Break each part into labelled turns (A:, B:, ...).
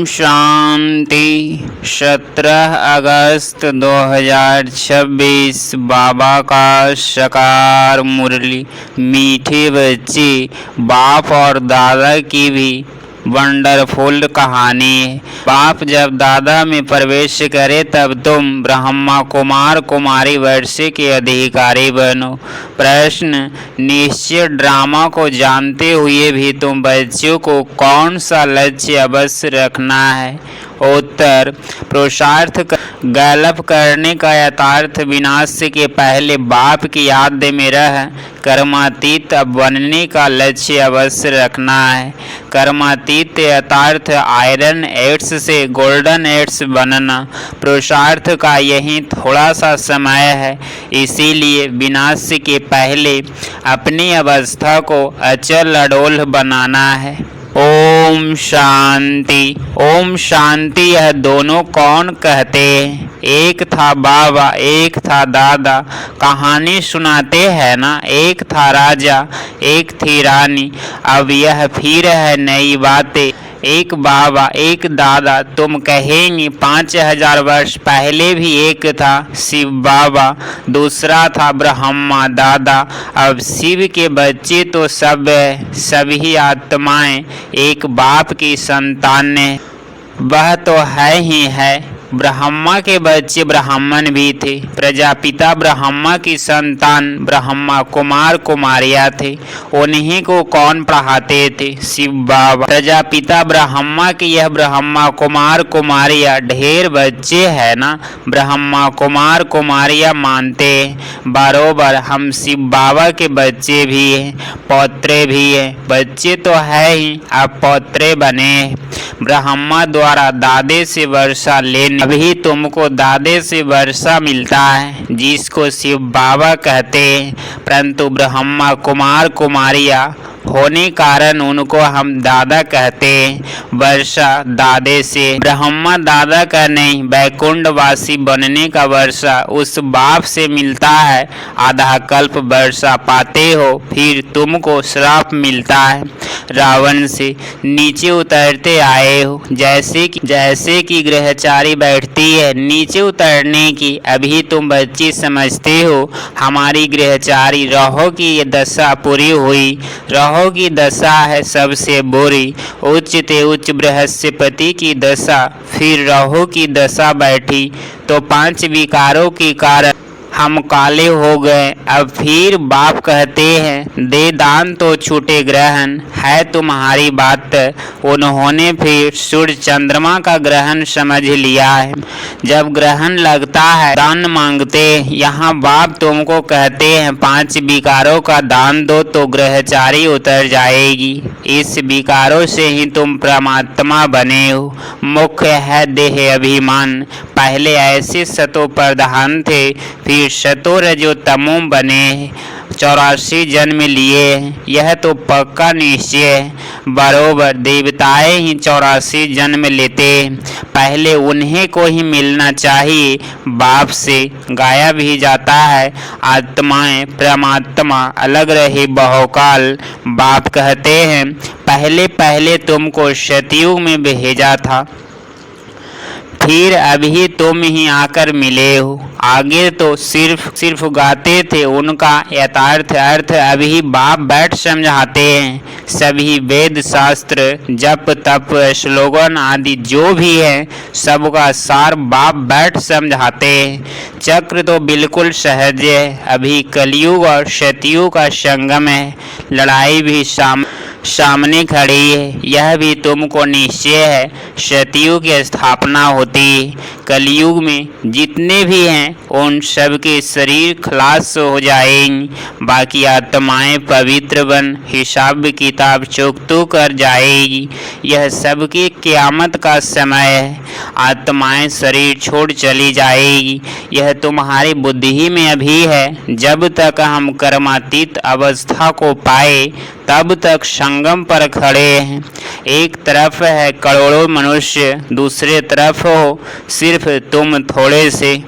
A: शांति। 17 अगस्त 2026 बाबा का साकार मुरली। मीठे बच्चे, बाप और दादा की भी वंडरफुल कहानी है। बाप जब दादा में प्रवेश करे तब तुम ब्रह्मा कुमार कुमारी वर्षे के अधिकारी बनो। प्रश्न, निश्चय ड्रामा को जानते हुए भी तुम बच्चों को कौन सा लक्ष्य अवश्य रखना है? उत्तर, पुरुषार्थ गैलप करने का यथार्थ विनाश के पहले बाप की याद में रह कर्मातीत बनने का लक्ष्य अवश्य रखना है। कर्मातीत यथार्थ आयरन एड्स से गोल्डन एड्स बनना पुरुषार्थ का यही थोड़ा सा समय है। इसीलिए विनाश के पहले अपनी अवस्था को अचल अडोल बनाना है। ओम शांति। ओम शांति। यह दोनों कौन कहते हैं? एक था बाबा, एक था दादा। कहानी सुनाते हैं ना। एक था राजा, एक थी रानी। अब यह फिर है नई बातें। एक बाबा, एक दादा। तुम कहेंगे 5000 वर्ष पहले भी एक था शिव बाबा, दूसरा था ब्रह्मा दादा। अब शिव के बच्चे तो सब सभी आत्माएं एक बाप की संतान है। वह तो है ही है। ब्रह्मा के बच्चे ब्राह्मण भी थे। प्रजापिता ब्रह्मा की संतान ब्रह्मा कुमार कुमारियाँ थे। उन्हीं को कौन पढ़ाते थे? शिव बाबा। प्रजापिता ब्रह्मा की यह ब्रह्मा कुमार कुमारियाँ ढेर बच्चे हैं ना। ब्रह्मा कुमार कुमारियाँ मानते हैं बरोबर हम शिव बाबा के बच्चे भी हैं, पौत्रे भी हैं। बच्चे तो है ही, अब पौत्रे बने हैं। ब्रह्मा द्वारा दादे से वर्षा लेने अभी तुमको दादे से वर्षा मिलता है, जिसको शिव बाबा कहते हैं। परंतु ब्रह्मा कुमार कुमारियाँ होने कारण उनको हम दादा कहते हैं। वर्षा दादे से। ब्रह्मा दादा का नहीं, बैकुंठवासी बनने का वर्षा उस बाप से मिलता है। आधा कल्प वर्षा पाते हो, फिर तुमको श्राप मिलता है। रावण से नीचे उतरते आए हो। जैसे कि गृहचारी बैठती है नीचे उतरने की, अभी तुम बच्ची समझते हो हमारी गृहचारी रहो की ये दशा पूरी हुई। रहो की दशा है सबसे बुरी। उच्च ते उच्च बृहस्पति की दशा, फिर रहो की दशा बैठी तो 5 विकारों के कारण हम काले हो गए। अब फिर बाप कहते हैं दे दान तो छूटे ग्रहण। है तुम्हारी बात। उन्होंने फिर सूर्य चंद्रमा का ग्रहण समझ लिया है। जब ग्रहण लगता है दान मांगते। यहाँ बाप तुमको कहते हैं 5 विकारों का दान दो तो ग्रहचारी उतर जाएगी। इस विकारों से ही तुम परमात्मा बने हो। मुख्य है देह अभिमान। पहले ऐसे सतो प्रधान थे, फिर सतो रजो तमो बने। 84 जन्म लिए। यह तो पक्का निश्चय है। बरोबर देवताएं ही 84 जन्म लेते। पहले उन्हें को ही मिलना चाहिए। बाप से गाया भी जाता है आत्माएं परमात्मा अलग रहे बहुकाल। बाप कहते हैं पहले पहले तुमको सतयुग में भेजा था, फिर अभी तुम ही आकर मिले हो। आगे तो सिर्फ गाते थे, उनका यथार्थ अर्थ अभी बाप बैठ समझाते हैं। सभी वेद शास्त्र जप तप स्लोगन आदि जो भी है सबका सार बाप बैठ समझाते हैं। चक्र तो बिल्कुल सहज है। अभी कलयुग और सतयुग का संगम है। लड़ाई भी सामने खड़ी है। यह भी तुमको निश्चय है। सतयुग की स्थापना होती। कलयुग में जितने भी हैं उन सब के शरीर खलास हो जाएंगे। बाकी आत्माएं पवित्र बन हिसाब किताब चुकतू कर जाएगी। यह सबके क़यामत का समय है। आत्माएं शरीर छोड़ चली जाएगी। यह तुम्हारी बुद्धि में अभी है। जब तक हम कर्मातीत अवस्था को पाए तब तक संगम पर खड़े हैं। एक तरफ है करोड़ों मनुष्य, दूसरे तरफ हो सिर्फ तुम थोड़े से।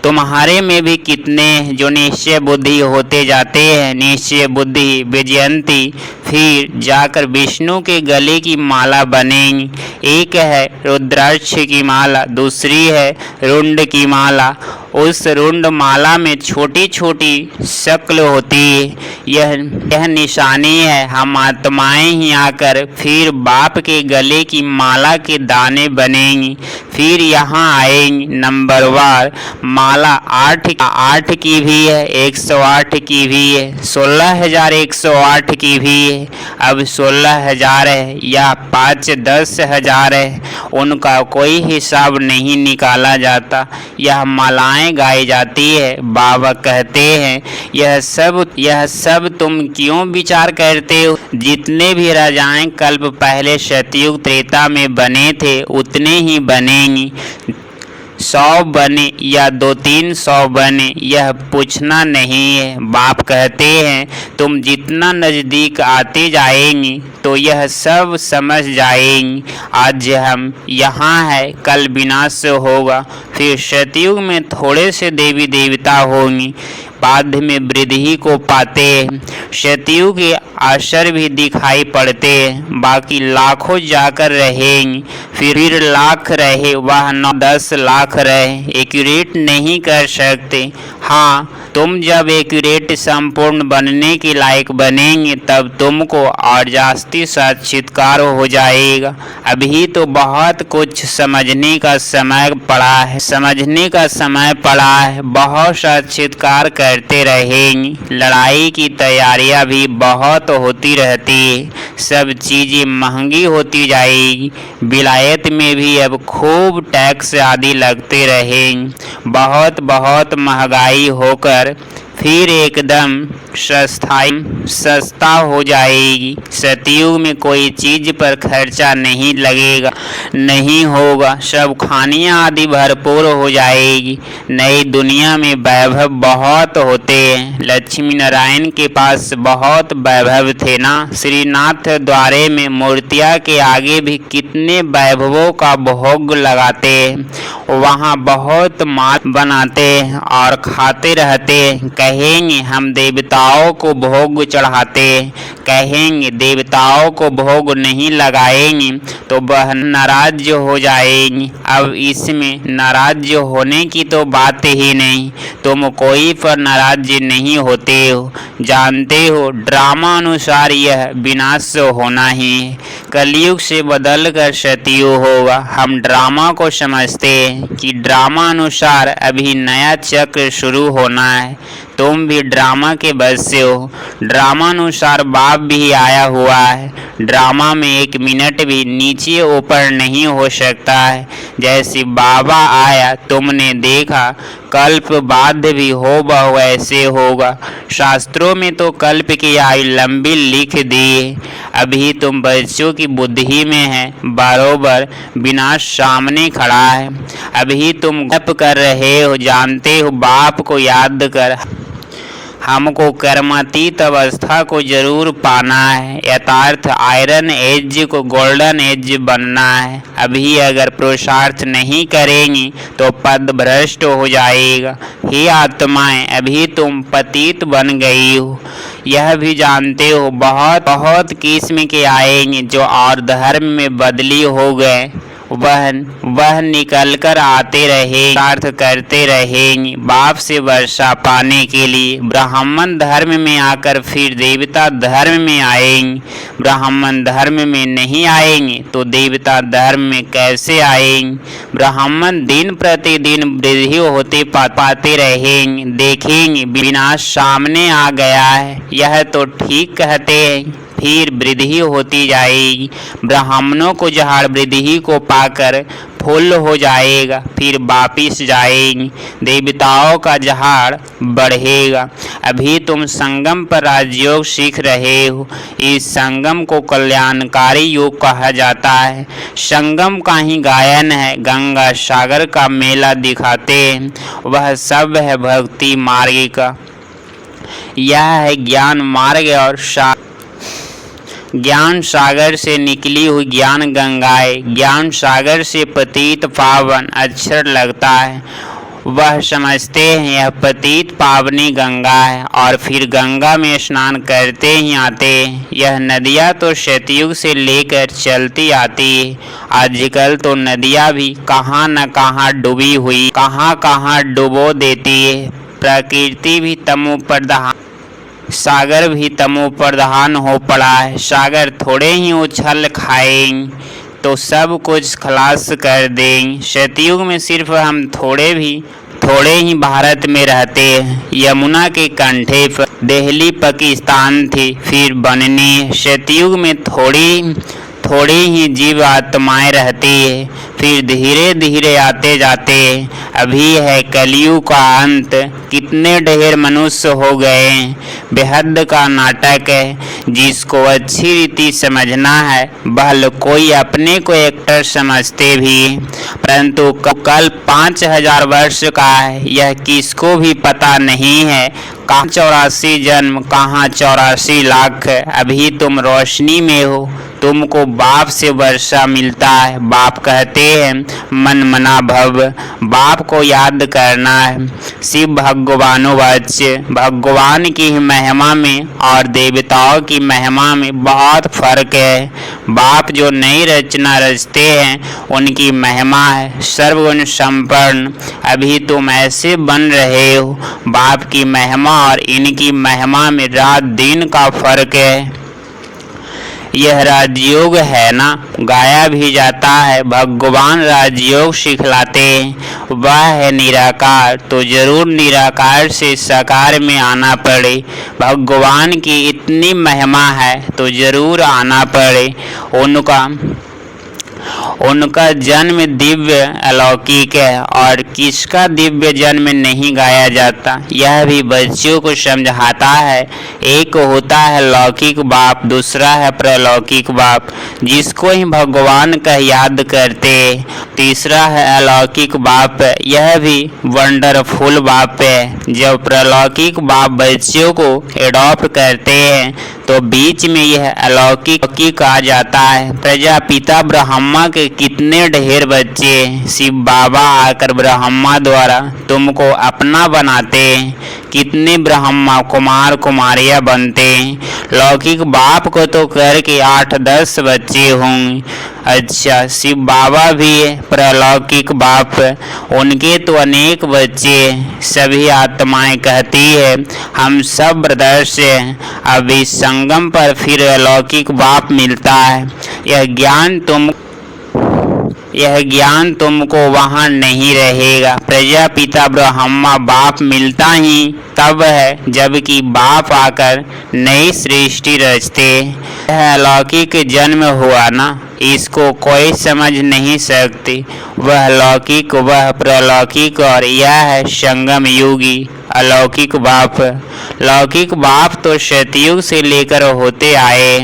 A: तुम्हारे में भी कितने जो निश्चय बुद्धि होते जाते हैं। निश्चय बुद्धि विजयंती फिर जाकर विष्णु के गले की माला बनेंगी। एक है रुद्राक्ष की माला, दूसरी है रुंड की माला। उस रुंड माला में छोटी छोटी शक्ल होती है। यह निशानी है हम आत्माएं ही आकर फिर बाप के गले की माला के दाने बनेंगी, फिर यहाँ आएंगी। नंबरवार माला 8 की भी है, 108 की भी है, 16,108 की भी है। अब 16,000 है या 5-10 हजार है, उनका कोई हिसाब नहीं निकाला जाता। यह मालाएं गाई जाती है। बाबा कहते हैं यह सब तुम क्यों विचार करते हो? जितने भी राजाएं कल्प पहले सतयुग त्रेता में बने थे उतने ही बनेंगी। 100 बने या 200-300 बने, यह पूछना नहीं है। बाप कहते हैं तुम जितना नज़दीक आते जाएंगी तो यह सब समझ जाएंगी। आज हम यहाँ है, कल विनाश होगा, फिर सतयुग में थोड़े से देवी देवता होंगे, बाद में वृद्धि को पाते हैं। सतयुग के असर भी दिखाई पड़ते हैं, बाकी लाखों जाकर रहेंगे, फिर लाख रहे वह 9-10 लाख रहे, एक्यूरेट नहीं कर सकते। हाँ, तुम जब एक्यूरेट संपूर्ण बनने के लायक बनेंगे तब तुमको और जास्ती साक्षात्कार हो जाएगा। अभी तो बहुत कुछ समझने का समय पड़ा है, बहुत साक्षात्कार करते रहेंगे। लड़ाई की तैयारियां भी बहुत होती रहती है, सब चीज़ें महंगी होती जाएगी। विलायत में भी अब खूब टैक्स आदि लगते रहेंगे, बहुत महंगाई होकर फिर एकदम सस्ता हो जाएगी। सतयुग में कोई चीज पर खर्चा नहीं होगा, सब खानियाँ आदि भरपूर हो जाएगी। नई दुनिया में वैभव बहुत होते हैं। लक्ष्मी नारायण के पास बहुत वैभव थे ना। श्रीनाथ द्वारे में मूर्तियाँ के आगे भी कितने वैभवों का भोग लगाते हैं, वहाँ बहुत माल बनाते हैं और खाते रहते हैं। कहेंगे हम देवताओं को भोग चढ़ाते, कहेंगे देवताओं को भोग नहीं लगाएंगे तो वह नाराज हो जाएंगे। अब इसमें नाराज होने की तो बात ही नहीं, तुम कोई पर नाराज नहीं होते हो। जानते हो ड्रामा अनुसार यह विनाश होना ही है, कलयुग से बदल कर सतयुग होगा। हम ड्रामा को समझते हैं कि ड्रामा अनुसार अभी नया चक्र शुरू होना है। तुम भी ड्रामा के बस से हो, ड्रामा अनुसार बाप भी आया हुआ है। ड्रामा में 1 मिनट भी नीचे ऊपर नहीं हो सकता है। जैसे बाबा आया तुमने देखा, कल्प बाद भी हो बहु ऐसे होगा। शास्त्रों में तो कल्प की आयु लंबी लिख दी है। अभी तुम बच्चों की बुद्धि में है, बरोबर विनाश सामने खड़ा है। अभी तुम गप कर रहे हो, जानते हो बाप को याद कर, हमको कर्मातीत अवस्था को जरूर पाना है। यथार्थ आयरन एज को गोल्डन एज बनना है। अभी अगर पुरुषार्थ नहीं करेंगी तो पद भ्रष्ट हो जाएगा। हे आत्माएं, अभी तुम पतित बन गई हो, यह भी जानते हो। बहुत किस्म के आएंगे जो और धर्म में बदली हो गए, वह निकल कर आते रहे, प्रार्थ करते रहेंगे बाप से वर्षा पाने के लिए। ब्राह्मण धर्म में आकर फिर देवता धर्म में आएंगे। ब्राह्मण धर्म में नहीं आएंगे तो देवता धर्म में कैसे आएंगे? ब्राह्मण दिन प्रतिदिन वृद्धि होते पाते रहेंगे, देखेंगे विनाश सामने आ गया है, यह तो ठीक कहते हैं। फिर वृद्धि होती जाएगी। ब्राह्मणों को जहाँ वृद्धि को पाकर फूल हो जाएगा, फिर वापिस जाएंगे, देवताओं का झाड़ बढ़ेगा। अभी तुम संगम पर राजयोग सीख रहे हो। इस संगम को कल्याणकारी योग कहा जाता है। संगम का ही गायन है, गंगा सागर का मेला दिखाते हैं, वह सब है भक्ति मार्ग का। यह है ज्ञान मार्ग और ज्ञान सागर से निकली हुई ज्ञान गंगाएं। ज्ञान सागर से पतित पावन अक्षर लगता है, वह समझते हैं यह पतित पावनी गंगा है और फिर गंगा में स्नान करते ही आते। यह नदियाँ तो सतयुग से लेकर चलती आती है। आजकल तो नदियाँ भी कहाँ न कहाँ डूबी हुई, कहाँ कहाँ डुबो देती है। प्रकृति भी तमो प्रधान, सागर भी तमो प्रधान हो पड़ा है। सागर थोड़े ही उछल खाएं तो सब कुछ खलास कर दें। सतयुग में सिर्फ हम थोड़े ही भारत में रहते हैं। यमुना के कंठे पर दिल्ली पाकिस्तान थी, फिर बननी। सतयुग में थोड़ी ही जीव आत्माएं रहती है, फिर धीरे धीरे आते जाते। अभी है कलयुग का अंत, कितने ढेर मनुष्य हो गए। बेहद का नाटक है। जिसको अच्छी रीति समझना है वह कोई अपने को एक्टर समझते भी, परंतु कल 5000 वर्ष का है यह किसको भी पता नहीं है। कहाँ 84 जन्म, कहाँ 84 लाख। अभी तुम रोशनी में हो, तुमको बाप से वर्षा मिलता है। बाप कहते हैं मन मना भव, बाप को याद करना है। शिव भगवानुवाच, भगवान की महिमा में और देवताओं की महिमा में बहुत फर्क है। बाप जो नई रचना रचते हैं उनकी महिमा है सर्वगुण संपन्न। अभी तुम ऐसे बन रहे हो। बाप की महिमा और इनकी महिमा में रात दिन का फर्क है। यह राजयोग है ना, गाया भी जाता है। भगवान राजयोग सिखलाते हैं। वह है निराकार, तो जरूर निराकार से साकार में आना पड़े। भगवान की इतनी महिमा है तो जरूर आना पड़े। उनका जन्म दिव्य अलौकिक है और किसका दिव्य जन्म नहीं गाया जाता। यह भी बच्चों को समझाता है। एक होता है लौकिक बाप, दूसरा है प्रलौकिक बाप, जिसको ही भगवान का याद करते। तीसरा है अलौकिक बाप, यह भी वंडरफुल बाप है। जब प्रलौकिक बाप बच्चों को एडॉप्ट करते हैं तो बीच में यह अलौकिक आ जाता है। प्रजापिता ब्रह्मा के कितने ढेर बच्चे, शिव बाबा आकर ब्रह्मा द्वारा तुमको अपना बनाते। कितने ब्रह्मा कुमार कुमारियां बनते। लौकिक बाप को तो करके 8-10 बच्चे होंगे। अच्छा, शिव बाबा भी प्रलौकिक बाप, उनके तो अनेक बच्चे। सभी आत्माएं कहती है हम सब ब्रदर्स हैं। अभी संगम पर फिर अलौकिक बाप मिलता है। यह ज्ञान तुमको वहाँ नहीं रहेगा। प्रजापिता ब्रह्मा बाप मिलता ही तब है जबकि बाप आकर नई सृष्टि रचते। यह अलौकिक जन्म हुआ ना, इसको कोई समझ नहीं सकती। वह लौकिक, वह प्रलौकिक और यह है संगम युगी अलौकिक बाप। लौकिक बाप तो सतयुग से लेकर होते आए।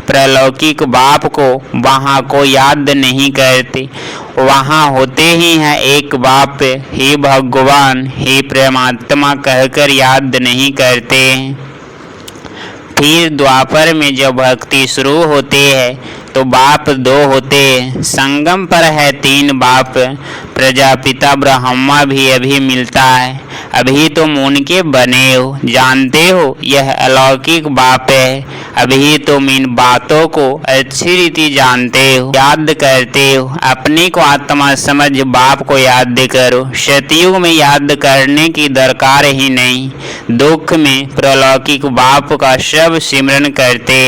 A: प्रलौकिक बाप को वहाँ को याद नहीं करते। वहाँ होते ही हैं एक बाप, हे भगवान, हे परमात्मा कहकर याद नहीं करते। फिर द्वापर में जब भक्ति शुरू होती है तो बाप 2 होते। संगम पर है 3 बाप। प्रजापिता ब्रह्मा भी अभी मिलता है। अभी तुम उनके बने हो, जानते हो यह अलौकिक बाप है। अभी तुम इन बातों को अच्छी रीति जानते हो, याद करते हो। अपने को आत्मा समझ बाप को याद करो। सतयुग में याद करने की दरकार ही नहीं। दुख में प्रलौकिक बाप का सब सिमरन करते।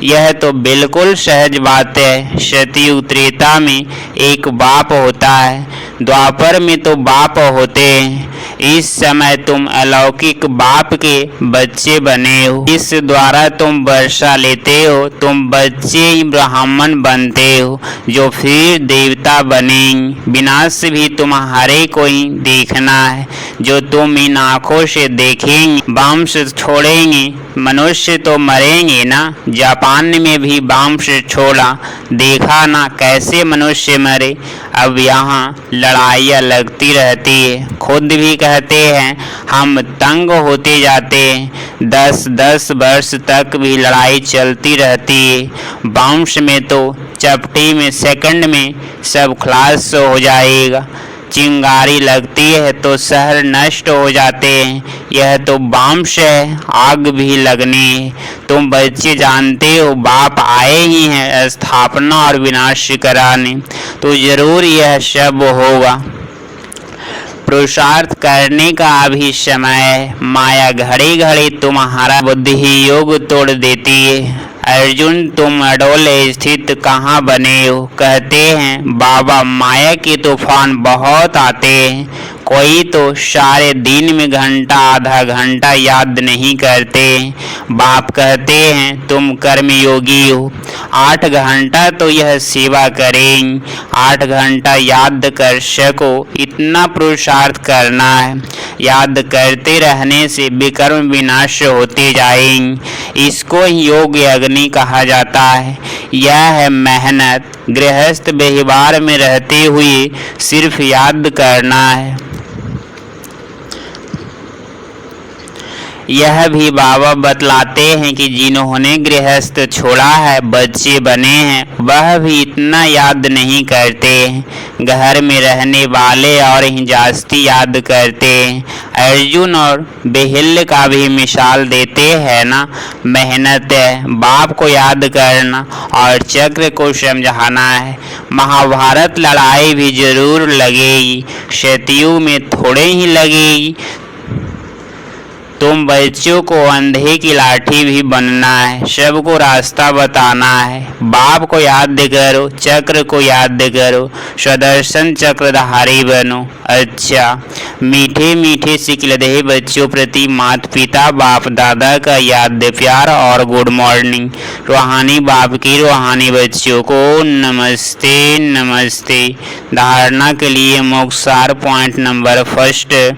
A: यह तो बिल्कुल सहज बात है। सतयुग त्रेता में एक बाप होता है, द्वापर में तो बाप होते हैं। इस समय तुम अलौकिक बाप के बच्चे बने हो। इस द्वारा तुम वर्षा लेते हो। तुम बच्चे ही ब्राह्मण बनते हो जो फिर देवता बनेंगे। विनाश भी तुम्हारे को ही देखना है जो तुम इन आँखों से देखेंगे। वंश छोड़ेंगे, मनुष्य तो मरेंगे ना। जापान में भी वंश छोड़ा, देखा ना कैसे मनुष्य मरे। अब यहाँ लड़ाइयाँ लगती रहती है। खुद भी कहते हैं हम तंग होते जाते हैं। 10-10 वर्ष तक भी लड़ाई चलती रहती है। वंश में तो चपटी में सेकंड में सब खलास हो जाएगा। चिंगारी लगती है तो शहर नष्ट हो जाते हैं। यह तो बांस है, आग भी लगनी है। तुम बच्चे जानते हो बाप आए ही हैं स्थापना और विनाश कराने, तो जरूर यह सब होगा। पुरुषार्थ करने का अभी समय है। माया घड़ी घड़ी तुम्हारा बुद्धि योग तोड़ देती है। अर्जुन तुम अडोल स्थित कहाँ बने हो? कहते हैं बाबा माया के तूफान बहुत आते हैं। कोई तो सारे दिन में घंटा आधा घंटा याद नहीं करते। बाप कहते हैं तुम कर्मयोगी हो, 8 घंटा तो यह सेवा करें, 8 घंटा याद कर सको इतना पुरुषार्थ करना है। याद करते रहने से विकर्म विनाश होते जाएंगे। इसको योग अग्नि कहा जाता है। यह है मेहनत। गृहस्थ व्यवहार में रहते हुए सिर्फ याद करना है। यह भी बाबा बतलाते हैं कि जिन्होंने गृहस्थ छोड़ा है, बच्चे बने हैं, वह भी इतना याद नहीं करते हैं। घर में रहने वाले और ही जास्ती याद करते हैं। अर्जुन और बेहिल का भी मिसाल देते हैं ना। मेहनत है बाप को याद करना और चक्र को समझाना है। महाभारत लड़ाई भी जरूर लगेगी, सतयुग में थोड़े ही लगेगी। तुम बच्चों को अंधे की लाठी भी बनना है, सबको रास्ता बताना है। बाप को याद करो, चक्र को याद करो, सुदर्शन चक्रधारी बनो। अच्छा, मीठे मीठे सिकलदे बच्चों प्रति माता पिता बाप दादा का याद प्यार और गुड मॉर्निंग। रूहानी बाप की रूहानी बच्चों को नमस्ते नमस्ते। धारणा के लिए मोक्षार पॉइंट नंबर 1,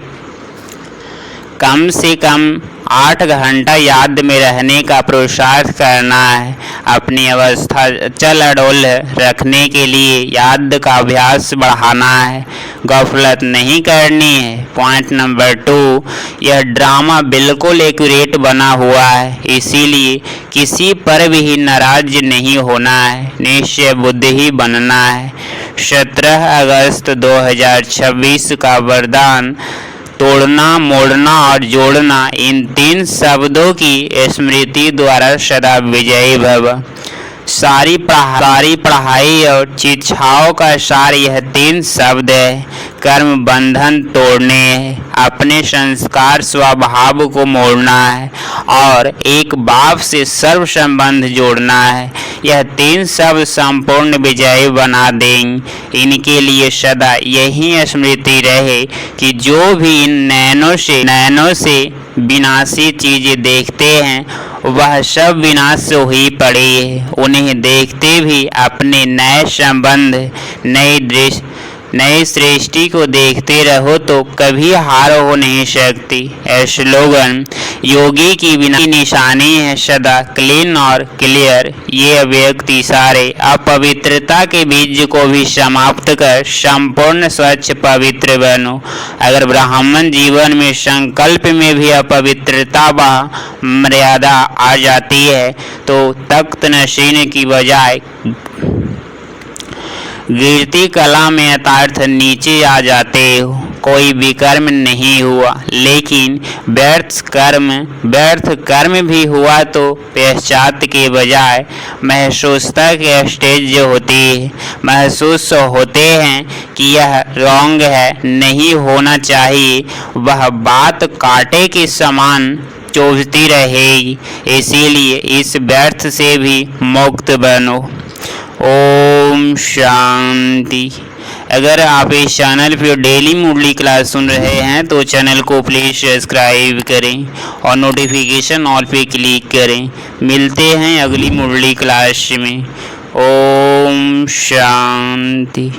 A: कम से कम 8 घंटा याद में रहने का पुरुषार्थ करना है। अपनी अवस्था चल अडोल रखने के लिए याद का अभ्यास बढ़ाना है, गफलत नहीं करनी है। पॉइंट नंबर 2, यह ड्रामा बिल्कुल एक्यूरेट बना हुआ है, इसीलिए किसी पर भी नाराज नहीं होना है, निश्चय बुद्धि बनना है। 17 अगस्त 2026 का वरदान तोड़ना, मोड़ना और जोड़ना, इन 3 शब्दों की स्मृति द्वारा सदा विजयी भव। सारी पढ़ाई और शिक्षाओं का सार यह 3 शब्द है। कर्म बंधन तोड़ने है, अपने संस्कार स्वभाव को मोड़ना है और एक बाप से सर्व संबंध जोड़ना है। यह 3 शब्द संपूर्ण विजय बना देंगे। इनके लिए सदा यही स्मृति रहे कि जो भी इन नैनों से विनाशी चीजें देखते हैं वह सब विनाश हुई पड़ी है। उन्हें देखते भी अपने नए संबंध, नई सृष्टि को देखते रहो तो कभी हार हो नहीं सकती। स्लोगन योगी की बिना निशानी है सदा क्लीन और क्लियर। ये व्यक्ति सारे अपवित्रता के बीज को भी समाप्त कर संपूर्ण स्वच्छ पवित्र बनो। अगर ब्राह्मण जीवन में संकल्प में भी अपवित्रता व मर्यादा आ जाती है तो तख्त नशीन की बजाय गिरती कला में यथार्थ नीचे आ जाते हो। कोई विकर्म नहीं हुआ, लेकिन व्यर्थ कर्म भी हुआ तो पश्चात के बजाय महसूसता के स्टेज जो होती है, महसूस होते हैं कि यह रॉन्ग है, नहीं होना चाहिए, वह बात कांटे के समान चुभती रहेगी। इसीलिए इस व्यर्थ से भी मुक्त बनो। ओम शांति। अगर आप इस चैनल पर डेली मुरली क्लास सुन रहे हैं तो चैनल को प्लीज़ सब्सक्राइब करें और नोटिफिकेशन ऑल पे क्लिक करें। मिलते हैं अगली मुरली क्लास में। ओम शांति।